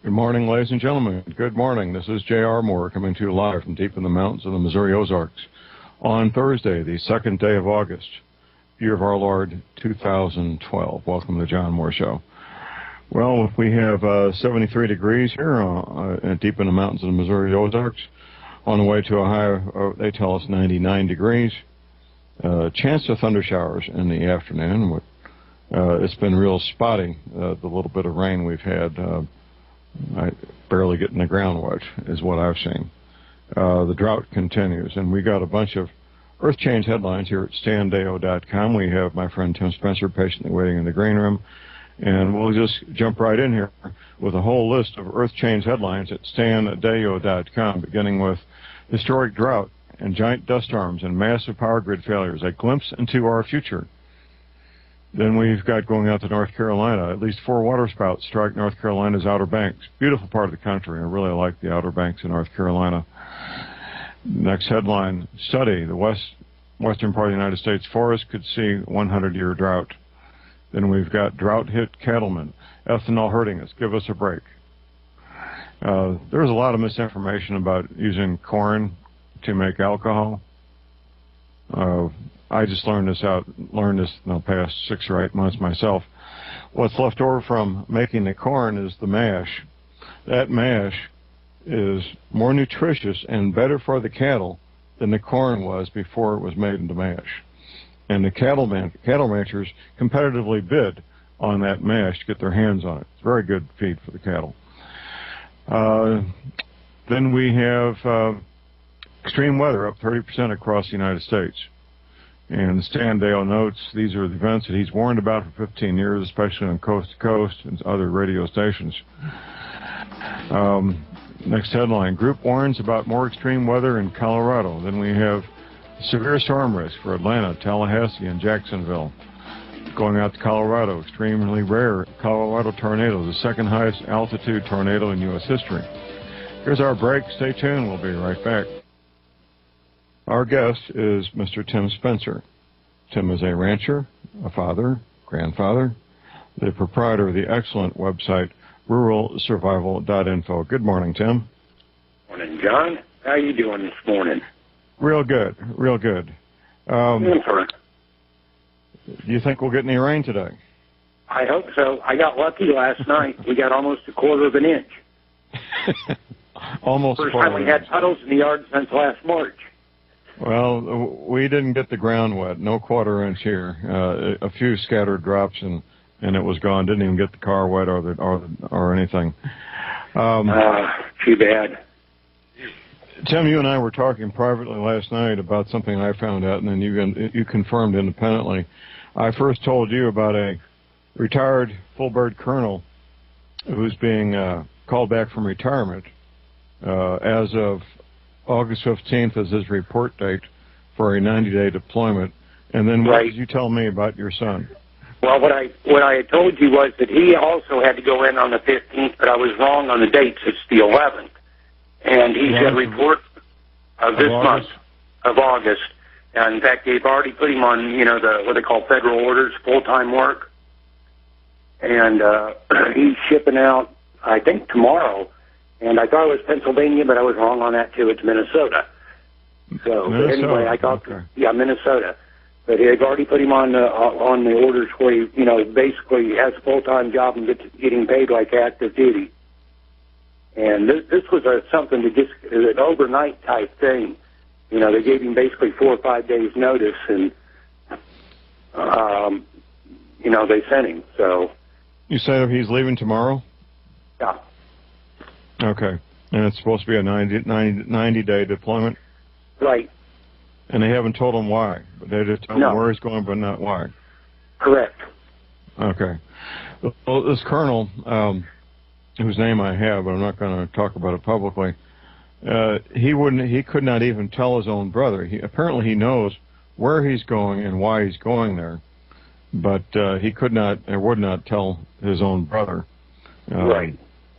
Good morning, ladies and gentlemen. Good morning. This is J.R. Moore coming to you live from deep in the mountains of the Missouri Ozarks on Thursday, the 2nd day of August, year of our Lord 2012. Welcome to the John Moore Show. Well, we have 73 degrees here deep in the mountains of the Missouri Ozarks. On the way to a high, they tell us 99 degrees. Chance of thunder showers in the afternoon. It's been real spotty, the little bit of rain we've had. Barely getting the ground wet is what I've seen. The drought continues, and we got a bunch of earth change headlines here at standeo.com. We have my friend Tim Spencer patiently waiting in the green room, and we'll just jump right in here with a whole list of earth change headlines at standeo.com, beginning with historic drought and giant dust storms and massive power grid failures, a glimpse into our future. Then we've got going out to North Carolina. At least 4 waterspouts strike North Carolina's Outer Banks. Beautiful part of the country. I really like the Outer Banks in North Carolina. Next headline, study. The western part of the United States forest could see 100-year drought. Then we've got drought-hit cattlemen. Ethanol hurting us. Give us a break. There's a lot of misinformation about using corn to make alcohol. I just learned this in the past 6 or 8 months myself. What's left over from making the corn is the mash. That mash is more nutritious and better for the cattle than the corn was before it was made into mash. And the cattle ranchers competitively bid on that mash to get their hands on it. It's very good feed for the cattle. Then we have extreme weather up 30% across the United States. And Standale notes these are the events that he's warned about for 15 years, especially on Coast to Coast and other radio stations. Next headline, group warns about more extreme weather in Colorado. Then we have severe storm risk for Atlanta, Tallahassee, and Jacksonville. Going out to Colorado, extremely rare Colorado tornado, the second highest altitude tornado in U.S. history. Here's our break. Stay tuned. We'll be right back. Our guest is Mr. Tim Spencer. Tim is a rancher, a father, grandfather, the proprietor of the excellent website ruralsurvival.info. Good morning, Tim. Morning, John. How are you doing this morning? Real good, real good. Do you think we'll get any rain today? I hope so. I got lucky last night. We got almost a quarter of an inch. Almost. First time we had puddles in the yard since last March. Well, we didn't get the ground wet. No quarter inch here. A few scattered drops, and it was gone. Didn't even get the car wet or anything. Too bad. Tim, you and I were talking privately last night about something I found out, and then you confirmed independently. I first told you about a retired full-bird colonel who's being called back from retirement as of August 15th is his report date for a 90-day deployment. And then what did you tell me about your son? Well, what I had told you was that he also had to go in on the 15th, but I was wrong on the dates. It's the 11th. And he said report of this month of August. And in fact, they've already put him on, what they call federal orders, full-time work. And he's shipping out, I think, tomorrow. And I thought it was Pennsylvania, but I was wrong on that, too. It's Minnesota. So, Minnesota. But anyway, I thought, Minnesota. But they've already put him on the orders where he, basically has a full-time job and getting paid like active duty. And this was something that just is an overnight type thing. They gave him basically 4 or 5 days notice, and, they sent him. So. You said he's leaving tomorrow? Yeah. Okay. And it's supposed to be a 90-day deployment? Right. And they haven't told him why? But they just told him where he's going, but not why? Correct. Okay. Well, this colonel, whose name I have, but I'm not going to talk about it publicly, he could not even tell his own brother. Apparently he knows where he's going and why he's going there, but he could not or would not tell his own brother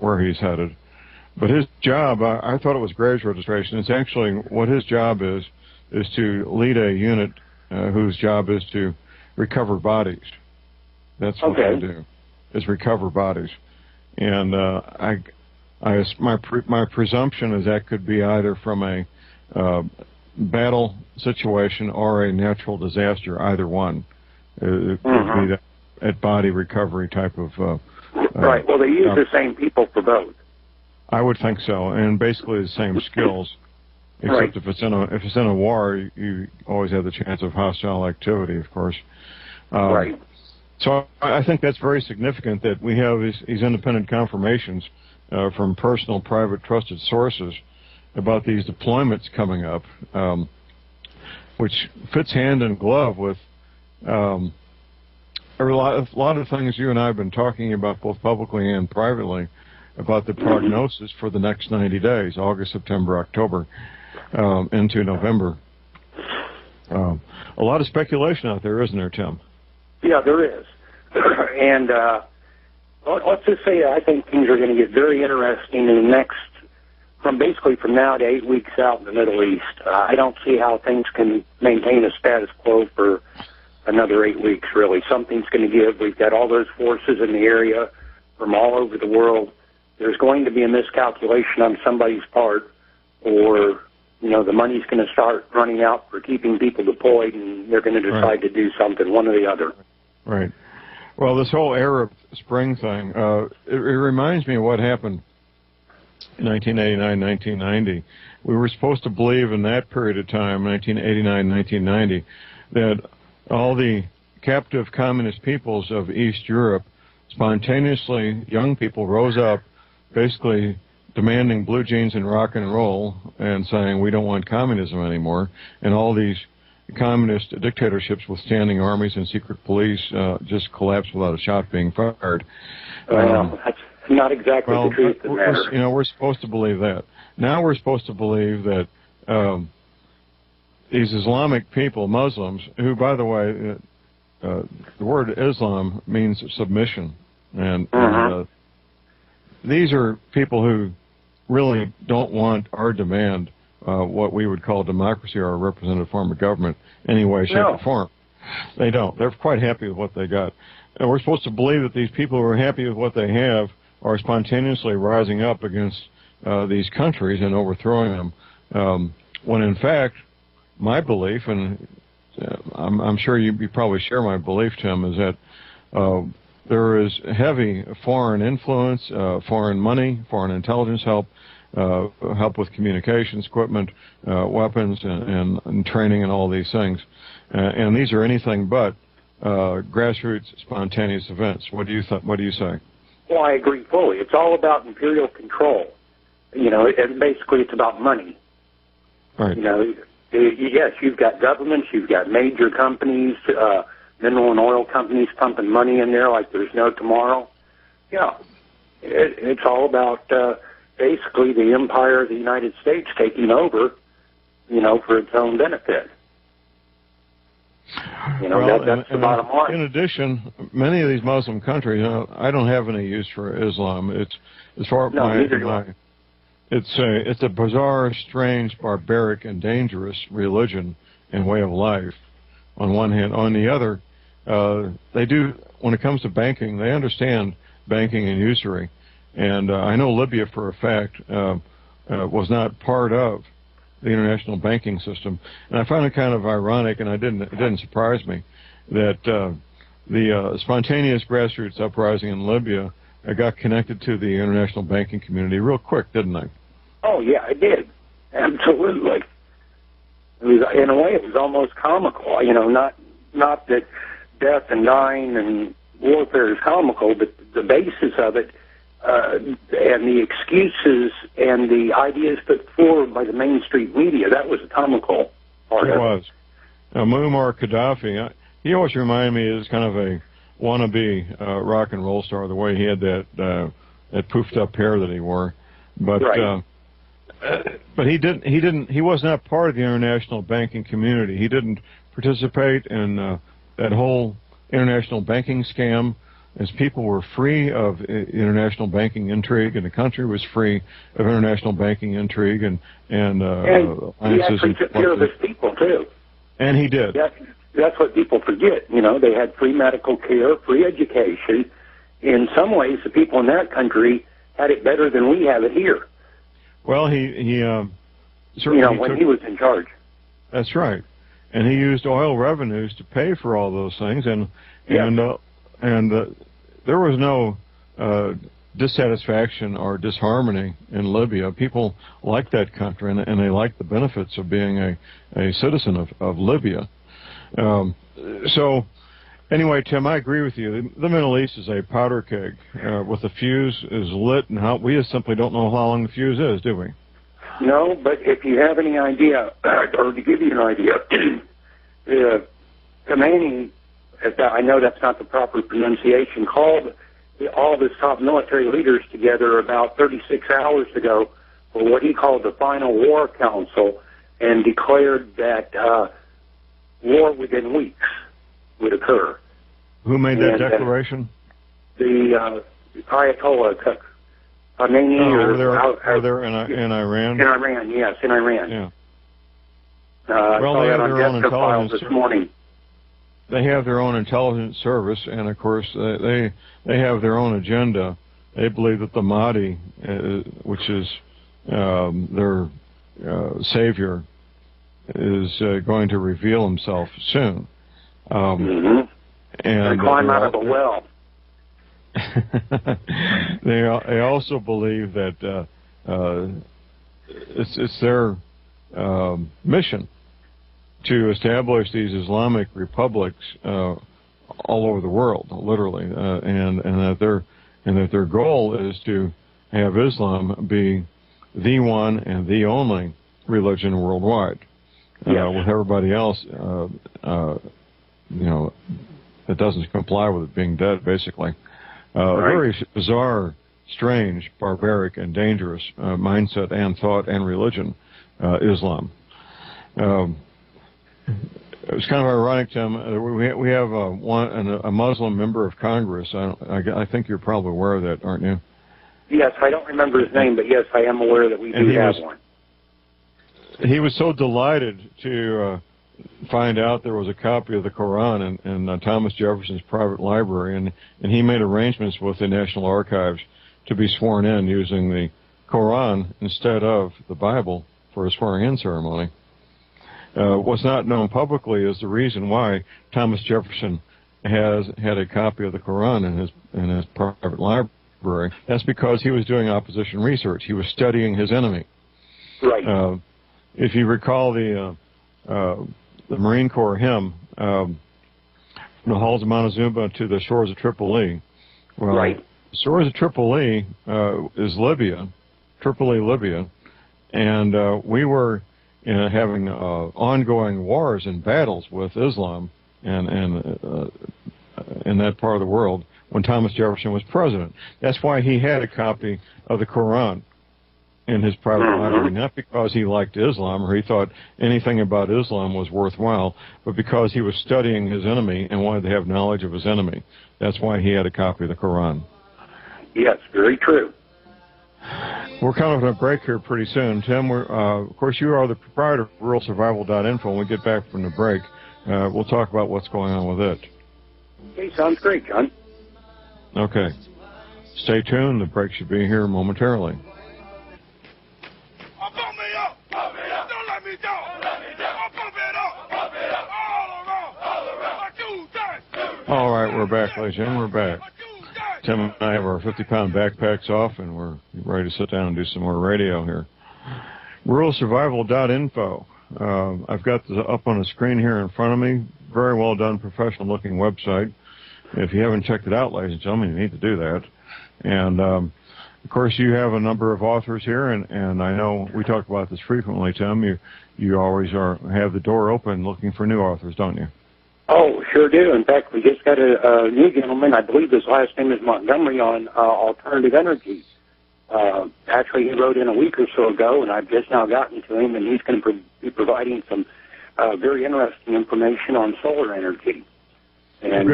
where he's headed. But his job, I thought it was graves registration. It's actually what his job is to lead a unit whose job is to recover bodies. That's what they do, is recover bodies. And My presumption is that could be either from a battle situation or a natural disaster, either one. It could be that body recovery type of... right. Well, they use the same people for both. I would think so, and basically the same skills, except if it's in a war, you always have the chance of hostile activity, of course. Right. So I think that's very significant that we have these independent confirmations from personal, private, trusted sources about these deployments coming up, which fits hand in glove with a lot of things you and I have been talking about both publicly and privately about the prognosis for the next 90 days, August, September, October, into November. A lot of speculation out there, isn't there, Tim? Yeah, there is. And let's just say I think things are going to get very interesting in the next, from now to 8 weeks out in the Middle East. I don't see how things can maintain a status quo for another 8 weeks, really. Something's going to give. We've got all those forces in the area from all over the world. There's going to be a miscalculation on somebody's part, or, the money's going to start running out for keeping people deployed, and they're going to decide to do something, one or the other. Right. Well, this whole Arab Spring thing, it reminds me of what happened in 1989, 1990. We were supposed to believe in that period of time, 1989, 1990, that all the captive communist peoples of East Europe, spontaneously, young people rose up, basically demanding blue jeans and rock and roll and saying we don't want communism anymore, and all these communist dictatorships with standing armies and secret police just collapsed without a shot being fired. Well, that's not exactly the truth of the matter. We're supposed to believe that. Now we're supposed to believe that these Islamic people, Muslims, who, by the way, the word Islam means submission, and these are people who really don't want our demand, what we would call democracy or a representative form of government, any way, shape, or form. They don't. They're quite happy with what they got. And we're supposed to believe that these people who are happy with what they have are spontaneously rising up against these countries and overthrowing them, when in fact, my belief, and I'm sure you probably share my belief, Tim, is that there is heavy foreign influence, foreign money, foreign intelligence help, help with communications equipment, weapons, and training, and all these things. And these are anything but grassroots, spontaneous events. What do you say? Well, I agree fully. It's all about imperial control. And basically it's about money. Right. Yes, you've got governments, you've got major companies, mineral and oil companies pumping money in there like there's no tomorrow. Yeah, it's all about basically the empire of the United States taking over, for its own benefit. That's the bottom line. In addition, many of these Muslim countries, I don't have any use for Islam. It's as far as it's a bizarre, strange, barbaric, and dangerous religion and way of life. On one hand, on the other, they do, when it comes to banking, they understand banking and usury. And I know Libya, for a fact, was not part of the international banking system. And I found it kind of ironic, and it didn't surprise me, that the spontaneous grassroots uprising in Libya got connected to the international banking community real quick, didn't they? Oh, yeah, it did. Absolutely. It was, in a way, it was almost comical. Not that death and dying and warfare is comical, but the basis of it and the excuses and the ideas put forward by the mainstream media, that was a comical part of it. It was. Muammar Gaddafi, he always reminded me as kind of a wannabe rock and roll star, the way he had that poofed up hair that he wore. But right. But he was not part of the international banking community. He didn't participate in that whole international banking scam, as people were free of international banking intrigue, and the country was free of international banking intrigue and he actually took care of his people too. And he did. That's what people forget. They had free medical care, free education. In some ways, the people in that country had it better than we have it here. Well, he certainly when he was in charge. That's right, and he used oil revenues to pay for all those things, and there was no dissatisfaction or disharmony in Libya. People like that country, and they like the benefits of being a citizen of Libya. So, anyway, Tim, I agree with you. The Middle East is a powder keg with the fuse is lit, and we just simply don't know how long the fuse is, do we? No, but if you have any idea, or to give you an idea, Khomeini, I know that's not the proper pronunciation, called all of his top military leaders together about 36 hours ago for what he called the Final War Council, and declared that war within weeks would occur. Who made that declaration? The Ayatollah Khomeini. Over there in Iran? In Iran, yes, in Iran. Yeah. I saw that on Jessica Files this morning. They have their own intelligence service, and of course they have their own agenda. They believe that the Mahdi, which is their savior, is going to reveal himself soon. And climb out of a well. They also believe that it's their mission to establish these Islamic republics all over the world, literally, and that their goal is to have Islam be the one and the only religion worldwide, with everybody else, that doesn't comply with it being dead, basically. A very bizarre, strange, barbaric, and dangerous mindset and thought and religion, Islam. It's kind of ironic, Tim. We have a Muslim member of Congress. I think you're probably aware of that, aren't you? Yes, I don't remember his name, but yes, I am aware that we do have one. He was so delighted to find out there was a copy of the Quran in Thomas Jefferson's private library, and he made arrangements with the National Archives to be sworn in using the Quran instead of the Bible for a swearing-in ceremony. What's not known publicly is the reason why Thomas Jefferson had a copy of the Quran in his private library. That's because he was doing opposition research. He was studying his enemy. Right. If you recall the Marine Corps hymn, from the halls of Montezuma to the shores of Tripoli. Well, the shores of Tripoli is Libya, Libya, and we were having ongoing wars and battles with Islam and in that part of the world when Thomas Jefferson was president. That's why he had a copy of the Quran in his private library, not because he liked Islam or he thought anything about Islam was worthwhile, but because he was studying his enemy and wanted to have knowledge of his enemy. That's why he had a copy of the Quran. Yes, very true. We're coming up on a break here pretty soon. Tim, of course, you are the proprietor of ruralsurvival.info. When we get back from the break, we'll talk about what's going on with it. Okay, sounds great, John. Okay. Stay tuned. The break should be here momentarily. All right, we're back, ladies and gentlemen. We're back. Tim and I have our 50-pound backpacks off, and we're ready to sit down and do some more radio here. Ruralsurvival.info. I've got this up on the screen here in front of me. Very well done, professional-looking website. If you haven't checked it out, ladies and gentlemen, you need to do that. And, of course, you have a number of authors here, and I know we talk about this frequently, Tim. You always have the door open looking for new authors, don't you? Oh, sure do. In fact, we just got a new gentleman, I believe his last name is Montgomery, on alternative energy. Actually, he wrote in a week or so ago, and I've just now gotten to him, and he's going to be providing some very interesting information on solar energy. And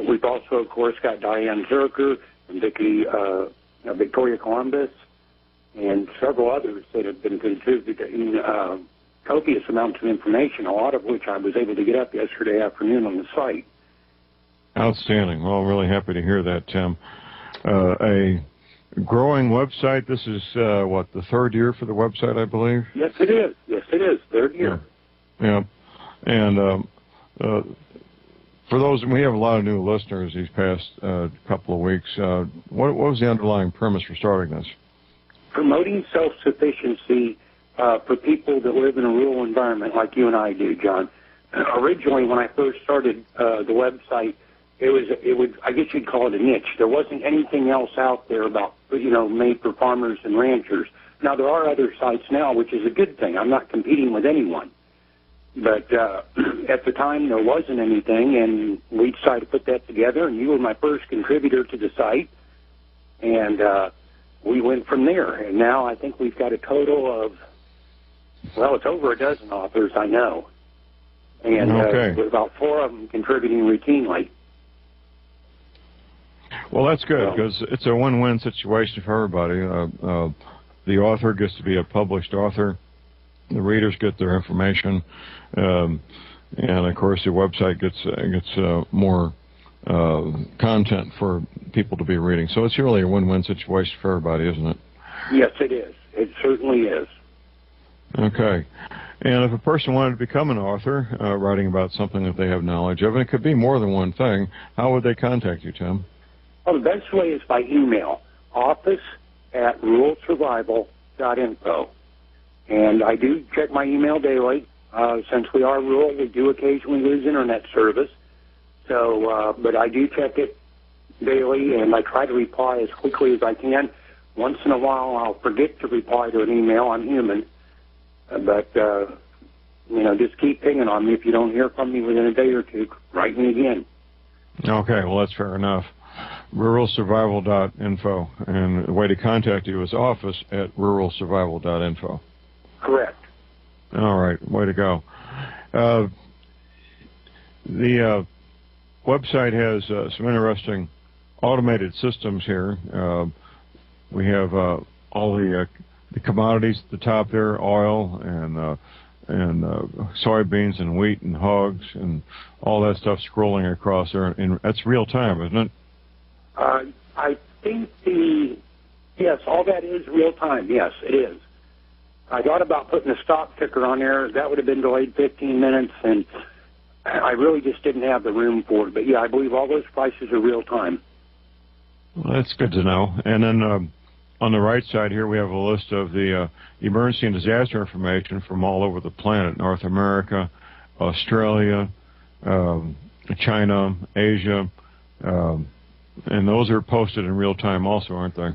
we've also, of course, got Diane Zerker and Victoria Columbus, and several others that have been contributing copious amounts of information, a lot of which I was able to get up yesterday afternoon on the site. Outstanding. Well, really happy to hear that, Tim. a growing website. This is, what, the third year for the website, I believe? Yes, it is. Yes, it is. Third year. Yeah. And for those, we have a lot of new listeners these past couple of weeks. What was the underlying premise for starting this? Promoting self-sufficiency for people that live in a rural environment like you and I do, John. Originally, when I first started the website, it was I guess you'd call it a niche. There wasn't anything else out there about, made for farmers and ranchers. Now, there are other sites now, which is a good thing. I'm not competing with anyone. But at the time, there wasn't anything, and we decided to put that together, and you were my first contributor to the site, and we went from there. And now I think we've got a total of, well, it's over a dozen authors, I know. And with about 4 of them contributing routinely. Well, that's good, because it's a win-win situation for everybody. The author gets to be a published author. The readers get their information. And, of course, the website gets more content for people to be reading. So it's really a win-win situation for everybody, isn't it? Yes, it is. It certainly is. Okay. And if a person wanted to become an author, writing about something that they have knowledge of, and it could be more than one thing, how would they contact you, Tim? Well, the best way is by email, office@ruralsurvival.info. And I do check my email daily. Since we are rural, we do occasionally lose internet service. So, but I do check it daily, and I try to reply as quickly as I can. Once in a while, I'll forget to reply to an email. I'm human. But, just keep pinging on me. If you don't hear from me within a day or two, write me again. Okay, well, that's fair enough. ruralsurvival.info. And the way to contact you is office@ruralsurvival.info. Correct. All right, way to go. The website has some interesting automated systems here. We have all the commodities at the top there, oil and soybeans and wheat and hogs and all that stuff scrolling across there. And that's real time, isn't it? I think yes, all that is real time. Yes, it is. I thought about putting a stop ticker on there. That would have been delayed 15 minutes, and I really just didn't have the room for it. But, yeah, I believe all those prices are real time. Well, that's good to know. And then on the right side here, we have a list of the emergency and disaster information from all over the planet: North America, Australia, China, Asia, and those are posted in real time also, aren't they?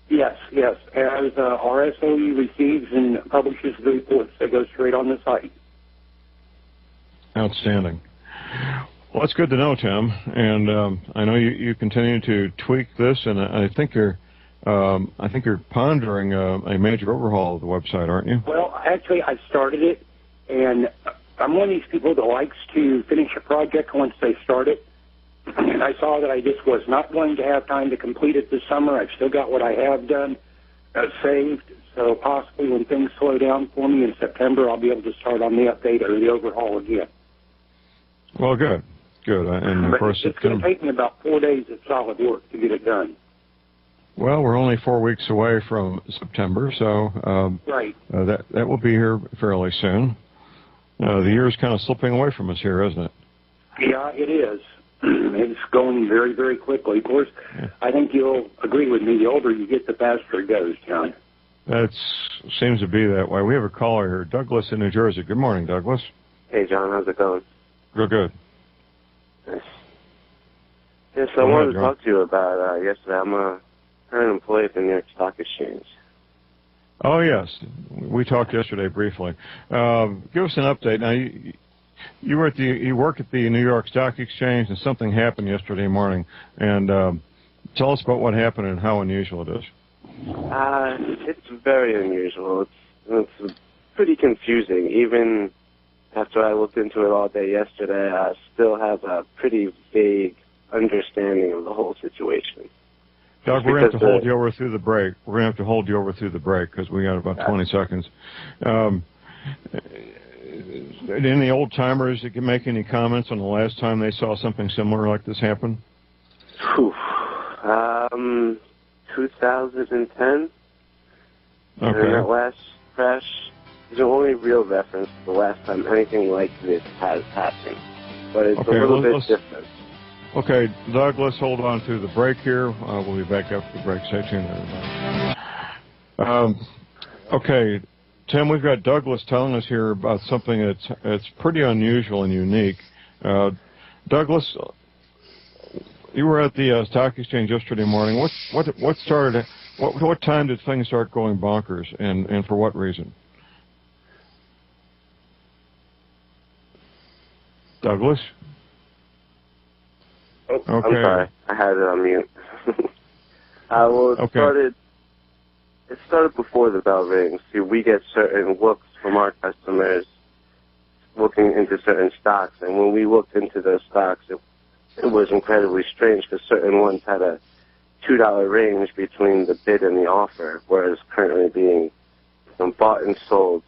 Yes, yes. As RSOE receives and publishes the reports, they go straight on the site. Outstanding. Well, that's good to know, Tim. And I know you continue to tweak this, and I think you're pondering a major overhaul of the website, aren't you? Well, actually, I started it, and I'm one of these people that likes to finish a project once they start it. And I saw that I just was not going to have time to complete it this summer. I've still got what I have done saved, so possibly when things slow down for me in September, I'll be able to start on the update or the overhaul again. Well, good. And of course, it's going to take me about 4 days of solid work to get it done. Well, we're only 4 weeks away from September, so right. That will be here fairly soon. The year is kind of slipping away from us here, isn't it? Yeah, it is. It's going very, very quickly. Of course, yeah. I think you'll agree with me. The older you get, the faster it goes, John. That seems to be that way. We have a caller here, Douglas in New Jersey. Good morning, Douglas. Hey, John. How's it going? Real good. Yes, I wanted to talk to you about yesterday. I'm a current employee at the New York Stock Exchange. Oh, yes. We talked yesterday briefly. Give us an update. Now, you work at the New York Stock Exchange, and something happened yesterday morning. And tell us about what happened and how unusual it is. It's very unusual. It's pretty confusing. Even after I looked into it all day yesterday, I still have a pretty vague understanding of the whole situation. Doug, we're going to have to hold you over through the break. We're going to have to hold you over through the break because we got about 20 seconds. Any old-timers that can make any comments on the last time they saw something similar like this happen? Whew. 2010. Okay. And that last crash is the only real reference to the last time anything like this has happened. But it's a little bit different. Okay, Doug, let's hold on to the break here. We'll be back after the break. Stay tuned, everybody. Okay, Tim, we've got Douglas telling us here about something that's pretty unusual and unique. Douglas, you were at the stock exchange yesterday morning. What started? What time did things start going bonkers, and for what reason? Douglas? Oh, okay. I'm sorry. I had it on mute. It started before the bell rings. See, we get certain looks from our customers looking into certain stocks, and when we looked into those stocks, it was incredibly strange because certain ones had a $2 range between the bid and the offer, whereas currently being bought and sold.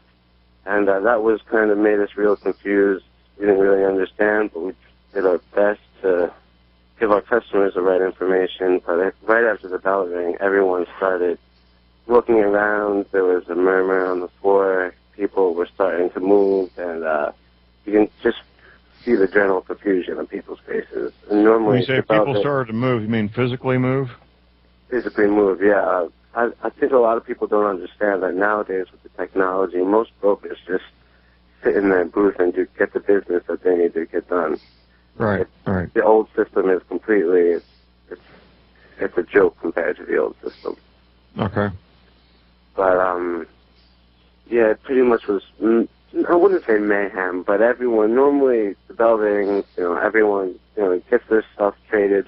And that was kind of made us real confused. We didn't really understand, but we did our best to give our customers the right information. But right after the bell rang, everyone started looking around. There was a murmur on the floor. People were starting to move, and you can just see the general confusion on people's faces. And normally, when you say people started to move, you mean physically move? Physically move, yeah. I think a lot of people don't understand that nowadays with the technology, most brokers just sit in their booth and get the business that they need to get done. Right, right. The old system is completely, it's a joke compared to the old system. Okay. But, yeah, it pretty much was, I wouldn't say mayhem, but everyone, normally the bell rings, everyone, gets their stuff traded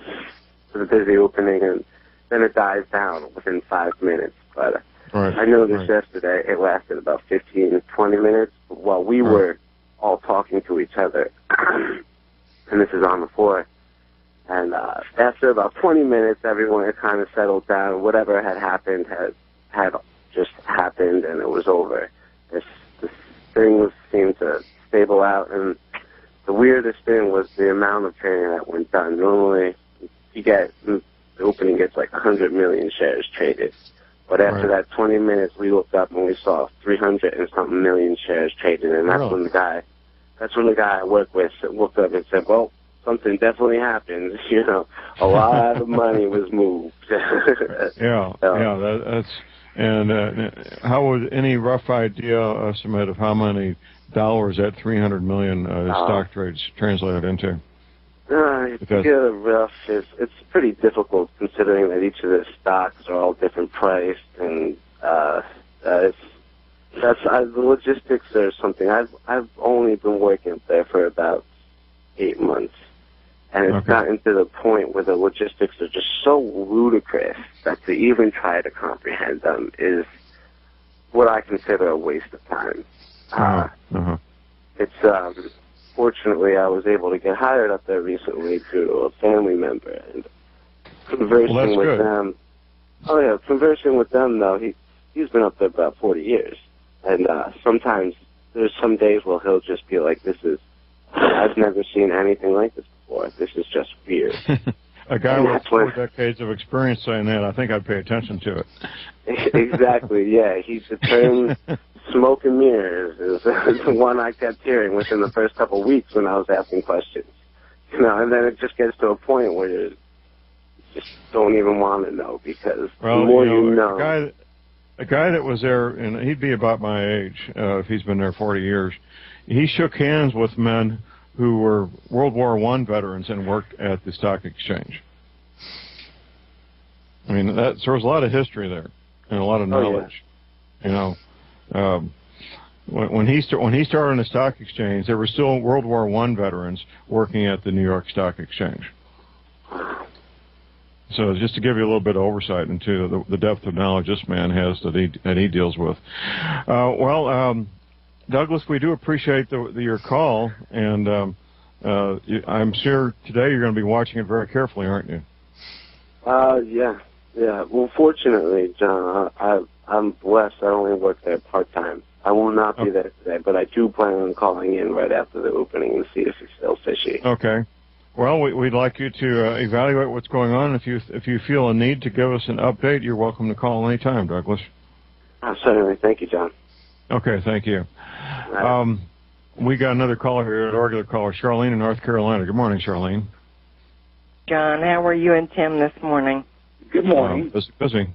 for the busy opening, and then it dies down within 5 minutes. But I noticed yesterday it lasted about 15, 20 minutes while we were all talking to each other. And this is on the floor. And after about 20 minutes, everyone had kind of settled down. Whatever had happened had just happened, and it was over. This thing seemed to stable out. And the weirdest thing was the amount of trading that went done. Normally, the opening gets like 100 million shares traded. But after that 20 minutes, we looked up and we saw 300 and something million shares traded. And that's when the guy I work with looked up and said, well, something definitely happened. A lot of money was moved. That's, and how would any rough estimate of how many dollars that 300 million stock trades translated into? To get a rough, it's pretty difficult considering that each of the stocks are all different priced, and the logistics are something. I've only been working up there for about 8 months, and it's gotten to the point where the logistics are just so ludicrous that to even try to comprehend them is what I consider a waste of time. It's fortunately, I was able to get hired up there recently due to a family member, and conversing with them. Conversing with them though, he's been up there about 40 years, and sometimes there's some days where he'll just be like, I've never seen anything like this before. This is just weird. A guy with 4 decades of experience saying that, I think I'd pay attention to it. Exactly, yeah. The term smoke and mirrors is the one I kept hearing within the first couple of weeks when I was asking questions. And then it just gets to a point where you just don't even want to know, because the more you know. A guy that was there, and he'd be about my age if he's been there 40 years, he shook hands with men who were World War I veterans and worked at the stock exchange. I mean, there was a lot of history there and a lot of knowledge. When he started on the stock exchange, there were still World War I veterans working at the New York Stock Exchange. So just to give you a little bit of oversight into the depth of knowledge this man has that he deals with. Douglas, we do appreciate your call, and I'm sure today you're going to be watching it very carefully, aren't you? Yeah. Well, fortunately, John, I'm blessed. I only work there part-time. I will not be there today, but I do plan on calling in right after the opening and see if it's still fishy. Okay. Well, we'd like you to evaluate what's going on. If you feel a need to give us an update, you're welcome to call anytime, Douglas. Certainly. Thank you, John. Okay, thank you. Right. We got another caller here, a regular caller, Charlene in North Carolina. Good morning, Charlene. John, how are you and Tim this morning? Good morning. Busy.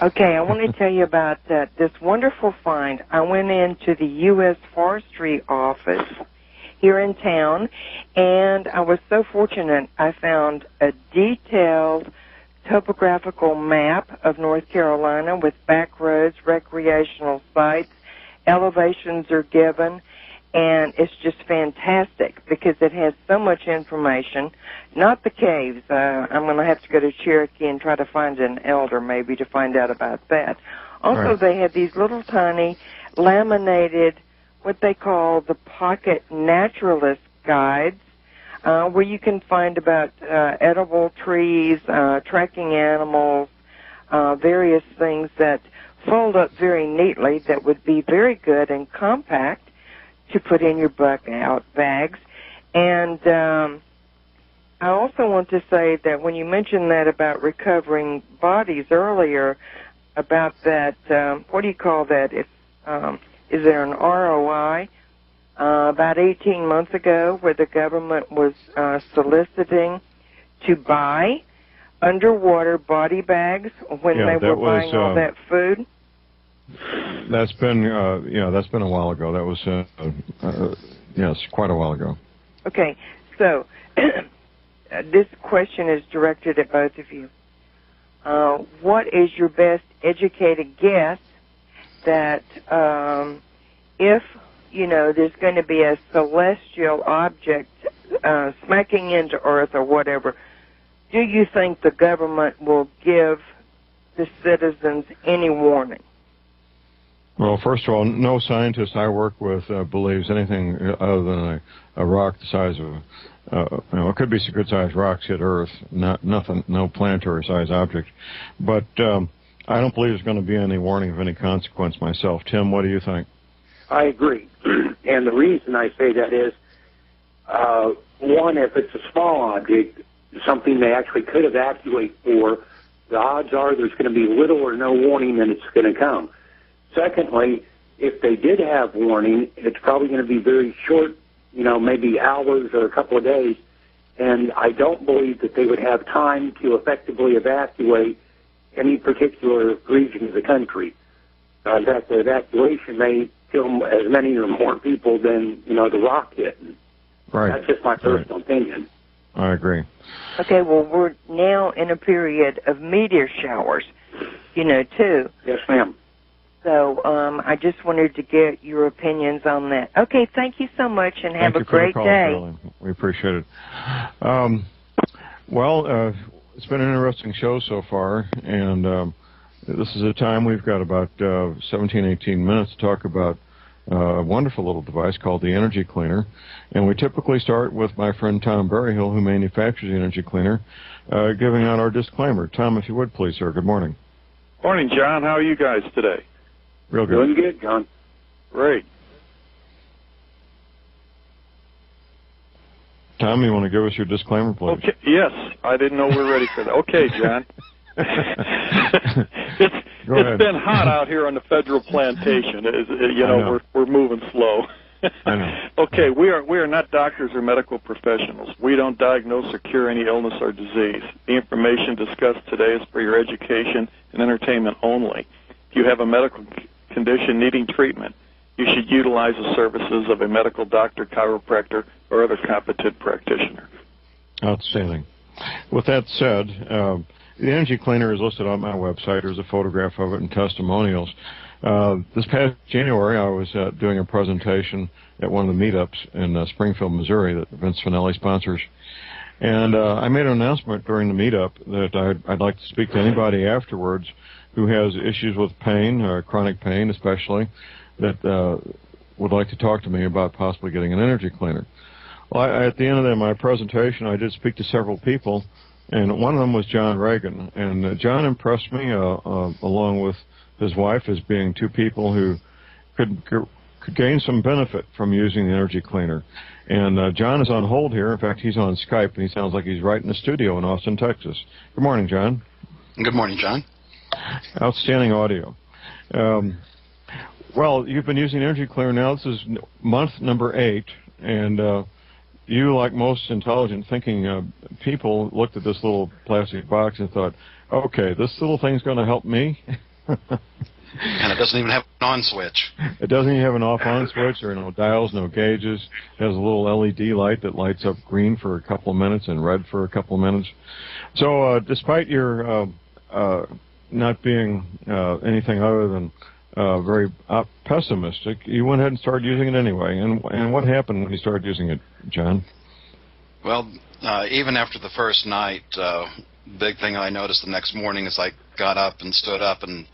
Okay, I want to tell you about this wonderful find. I went into the U.S. Forestry Office here in town, and I was so fortunate I found a detailed topographical map of North Carolina with back roads, recreational sites, elevations are given, and it's just fantastic because it has so much information. Not the caves. I'm going to have to go to Cherokee and try to find an elder maybe to find out about that. Also, right. They have these little tiny laminated, what they call the pocket naturalist guides, where you can find about edible trees, tracking animals, various things that fold up very neatly that would be very good and compact to put in your buck-out bags. And I also want to say that when you mentioned that about recovering bodies earlier, about that, what do you call that? It's, is there an ROI? About 18 months ago, where the government was soliciting to buy underwater body bags when they were buying all that food. That's been, that's been a while ago. That was, yes, quite a while ago. Okay, so this question is directed at both of you. What is your best educated guess that if, there's going to be a celestial object smacking into Earth or whatever, do you think the government will give the citizens any warning? Well, first of all, no scientist I work with believes anything other than a rock the size of, it could be some good-sized rocks hit Earth, nothing, no planetary-sized object. But I don't believe there's going to be any warning of any consequence myself. Tim, what do you think? I agree. And the reason I say that is, one, if it's a small object, something they actually could evacuate for, the odds are there's going to be little or no warning that it's going to come. Secondly, if they did have warning, it's probably going to be very short, maybe hours or a couple of days, and I don't believe that they would have time to effectively evacuate any particular region of the country. In fact, the evacuation may kill as many or more people than, the rock hit. Right. That's just my personal opinion. I agree. Okay, well, we're now in a period of meteor showers, too. Yes, ma'am. So I just wanted to get your opinions on that. Okay, thank you so much, and have a great day. Carolyn. We appreciate it. It's been an interesting show so far, and this is a time we've got about 17, 18 minutes to talk about a wonderful little device called the Energy Cleaner. And we typically start with my friend Tom Berryhill, who manufactures the Energy Cleaner, giving out our disclaimer. Tom, if you would, please, sir. Good morning. Morning, John. How are you guys today? Real good. Doing good, John. Great. Tom, you want to give us your disclaimer, please? Okay. Yes, I didn't know we were ready for that. Okay, John. It's been hot out here on the federal plantation. We're moving slow. I know. Okay, we are not doctors or medical professionals. We don't diagnose or cure any illness or disease. The information discussed today is for your education and entertainment only. If you have a medical condition needing treatment, you should utilize the services of a medical doctor, chiropractor, or other competent practitioner. Outstanding. With that said, the Energy Cleaner is listed on my website. There's a photograph of it and testimonials. This past January, I was doing a presentation at one of the meetups in Springfield, Missouri that Vince Finelli sponsors. And I made an announcement during the meetup that I'd like to speak to anybody afterwards who has issues with pain, chronic pain especially, that would like to talk to me about possibly getting an Energy Cleaner. Well, at the end of my presentation, I did speak to several people, and one of them was John Reagan. And John impressed me, along with his wife, as being two people who could could gain some benefit from using the energy cleaner. And John is on hold here. In fact, he's on Skype, and he sounds like he's right in the studio in Austin, Texas. Good morning, John. Good morning, John. Outstanding audio. Well, you've been using energy cleaner now. This is month number 8, and you, like most intelligent thinking people, looked at this little plastic box and thought, okay, this little thing's going to help me. And it doesn't even have an on switch. It doesn't even have an off-on switch. There are no dials, no gauges. It has a little LED light that lights up green for a couple of minutes and red for a couple of minutes. So despite your not being anything other than very pessimistic, you went ahead and started using it anyway. And what happened when you started using it, John? Well, even after the first night, big thing I noticed the next morning is I got up and stood up, and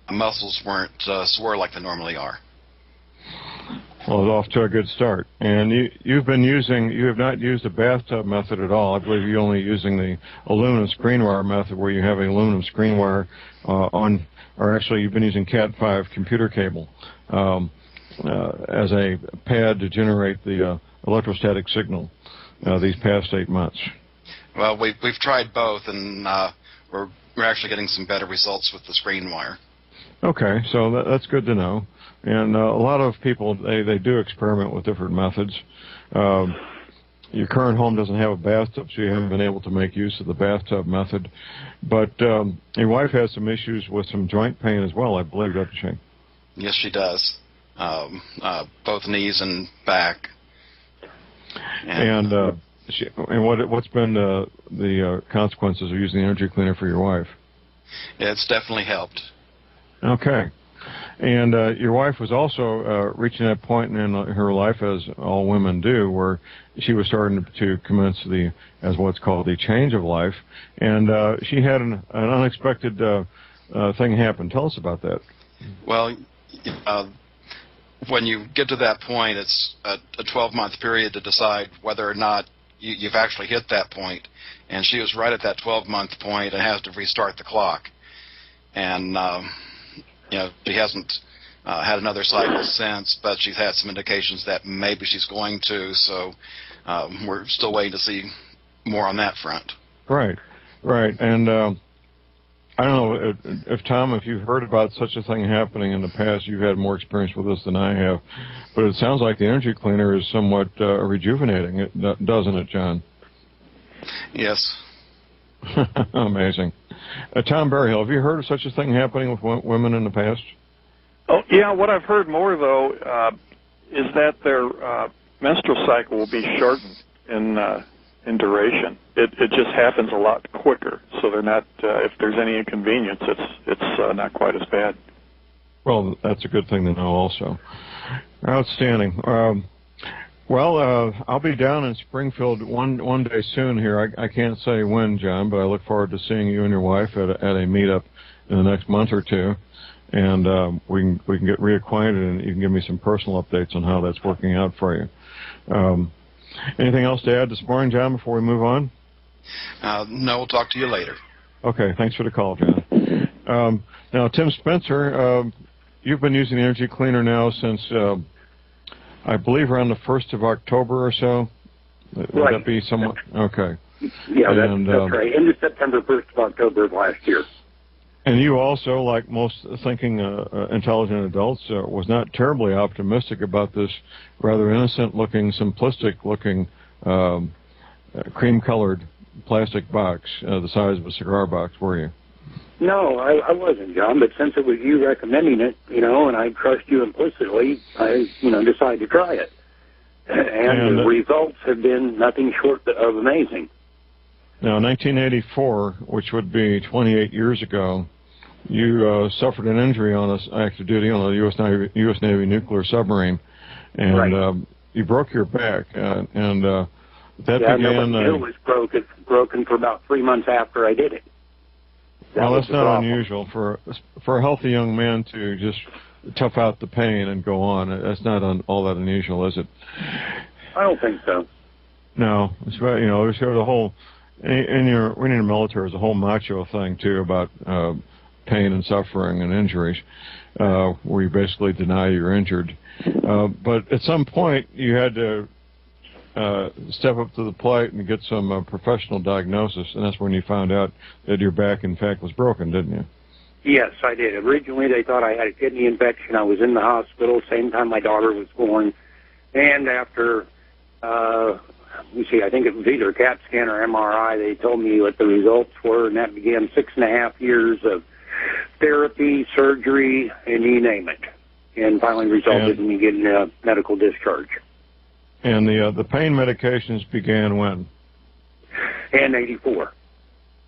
my muscles weren't sore like they normally are. Well, it's off to a good start. And you have not used the bathtub method at all. I believe you're only using the aluminum screen wire method, where you have an aluminum screen wire or actually you've been using Cat5 computer cable as a pad to generate the electrostatic signal these past 8 months. Well, we've tried both, and we're actually getting some better results with the screen wire. Okay, so that's good to know. And a lot of people, they do experiment with different methods. Your current home doesn't have a bathtub, so you haven't been able to make use of the bathtub method. But your wife has some issues with some joint pain as well, I believe, doesn't she? Yes, she does. Both knees and back. And what's been the consequences of using the energy cleaner for your wife? Yeah, it's definitely helped. Okay. And your wife was also reaching that point in her life, as all women do, where she was starting to commence as what's called the change of life. And she had an unexpected thing happen. Tell us about that. Well, when you get to that point, it's a 12-month period to decide whether or not you've actually hit that point. And she was right at that 12-month point and has to restart the clock. And she hasn't had another cycle since, but she's had some indications that maybe she's going to, so we're still waiting to see more on that front. Right. And I don't know if Tom, if you've heard about such a thing happening in the past, you've had more experience with this than I have, but it sounds like the energy cleaner is somewhat rejuvenating, doesn't it, John? Yes. Amazing. Tom Berryhill, have you heard of such a thing happening with women in the past? Oh, yeah. What I've heard more, though, is that their menstrual cycle will be shortened in duration. It just happens a lot quicker, so they're not. If there's any inconvenience, it's not quite as bad. Well, that's a good thing to know, also. Outstanding. I'll be down in Springfield one day soon here. I can't say when, John, but I look forward to seeing you and your wife at a meetup in the next month or two, and we can get reacquainted, and you can give me some personal updates on how that's working out for you. Anything else to add this morning, John, before we move on? No, we'll talk to you later. Okay, thanks for the call, John. Now, Tim Spencer, you've been using the energy cleaner now since I believe around the 1st of October or so. Would that be somewhat? Okay. Yeah, that's right. Into September, 1st of October of last year. And you also, like most thinking intelligent adults, was not terribly optimistic about this rather innocent-looking, simplistic-looking, cream-colored plastic box, the size of a cigar box, were you? No, I wasn't, John, but since it was you recommending it, and I trust you implicitly, I, decided to try it. And the results have been nothing short of amazing. Now, in 1984, which would be 28 years ago, you suffered an injury on active duty on a U.S. Navy nuclear submarine, and you broke your back, and that began... Yeah, it was broken for about 3 months after I did it. That's not unusual for a healthy young man to just tough out the pain and go on. That's not all that unusual, is it? I don't think so. No, it's there's a whole when you're in the military, there's a whole macho thing too about pain and suffering and injuries, where you basically deny you're injured. But at some point, you had to step up to the plate and get some professional diagnosis, and that's when you found out that your back, in fact, was broken, didn't you? Yes, I did. Originally, they thought I had a kidney infection. I was in the hospital, same time my daughter was born. And after, I think it was either CAT scan or MRI, they told me what the results were, and that began 6.5 years of therapy, surgery, and you name it. And finally resulted in me getting a medical discharge. And the pain medications began when? In 84.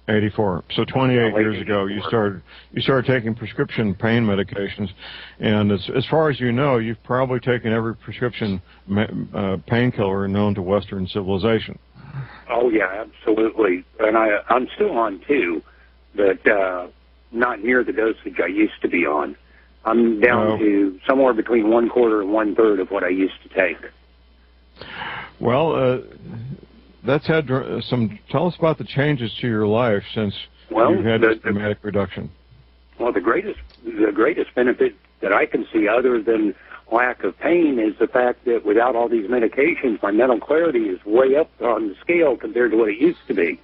84. So 28 years ago, you started taking prescription pain medications, and as far as you know, you've probably taken every prescription painkiller known to Western civilization. Oh yeah, absolutely. And I'm still on 2, but not near the dosage I used to be on. I'm down to somewhere between 1/4 and 1/3 of what I used to take. Well, that's had some. Tell us about the changes to your life since you've had this dramatic reduction. Well, the greatest benefit that I can see, other than lack of pain, is the fact that without all these medications, my mental clarity is way up on the scale compared to what it used to be.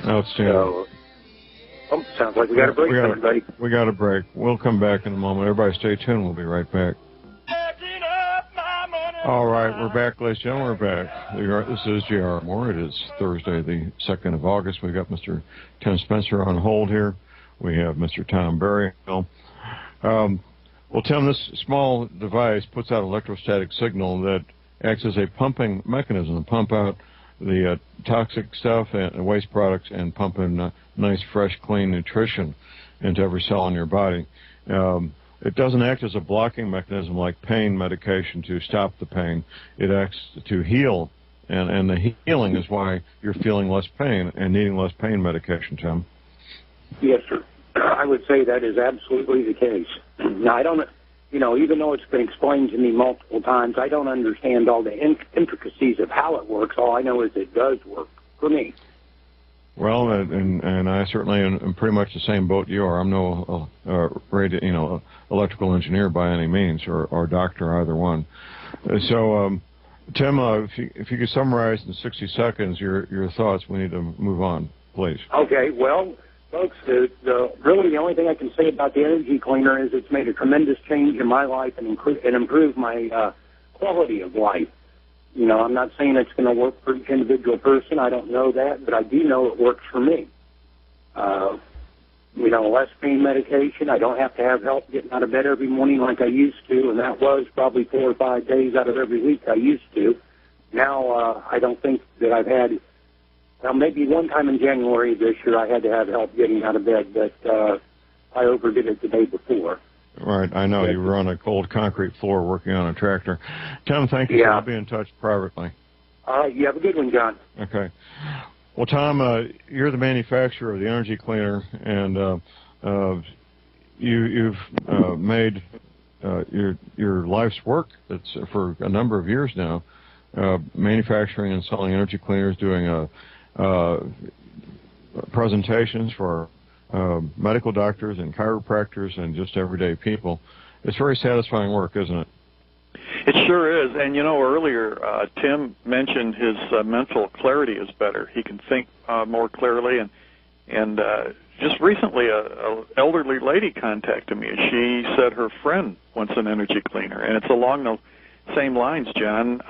Outstanding. So, sounds like we got a break, everybody. We got a break. We'll come back in a moment. Everybody, stay tuned. We'll be right back. All right, we're back, ladies and gentlemen. We're back. This is J.R. Moore. It is Thursday, the 2nd of August. We've got Mr. Tim Spencer on hold here. We have Mr. Tom Berryhill. Well, Tim, this small device puts out an electrostatic signal that acts as a pumping mechanism to pump out the toxic stuff and waste products and pump in nice, fresh, clean nutrition into every cell in your body. It doesn't act as a blocking mechanism like pain medication to stop the pain. It acts to heal, and the healing is why you're feeling less pain and needing less pain medication, Tim. Yes, sir. I would say that is absolutely the case. Now, I don't, even though it's been explained to me multiple times, I don't understand all the intricacies of how it works. All I know is it does work for me. Well, and I certainly am pretty much the same boat you are. I'm no electrical engineer by any means, or doctor, either one. So, Tim, if you could summarize in 60 seconds your thoughts, we need to move on, please. Okay. Well, folks, really the only thing I can say about the energy cleaner is it's made a tremendous change in my life and improved my quality of life. I'm not saying it's going to work for each individual person. I don't know that, but I do know it works for me. Less pain medication. I don't have to have help getting out of bed every morning like I used to, and that was probably 4 or 5 days out of every week I used to. Now, I don't think that I've had, maybe one time in January this year I had to have help getting out of bed, but I overdid it the day before. Right, I know. You were on a cold concrete floor working on a tractor. Tim, thank you. I'll be in touch privately. All right, you have a good one, John. Okay. Well, Tom, you're the manufacturer of the energy cleaner, and you've made your life's work. It's for a number of years now, manufacturing and selling energy cleaners, doing presentations for medical doctors and chiropractors and just everyday people. It's very satisfying work, isn't it? It sure is. And, earlier Tim mentioned his mental clarity is better. He can think more clearly. And just recently, a elderly lady contacted me. She said her friend wants an energy cleaner. And it's along the same lines, John.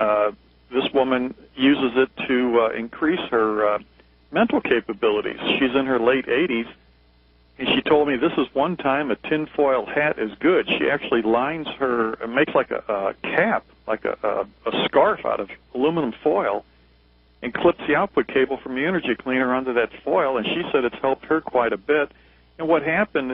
This woman uses it to increase her mental capabilities. She's in her late 80s. And she told me this is one time a tinfoil hat is good. She actually lines makes like a cap, like a scarf out of aluminum foil, and clips the output cable from the energy cleaner onto that foil. And she said it's helped her quite a bit. And what happened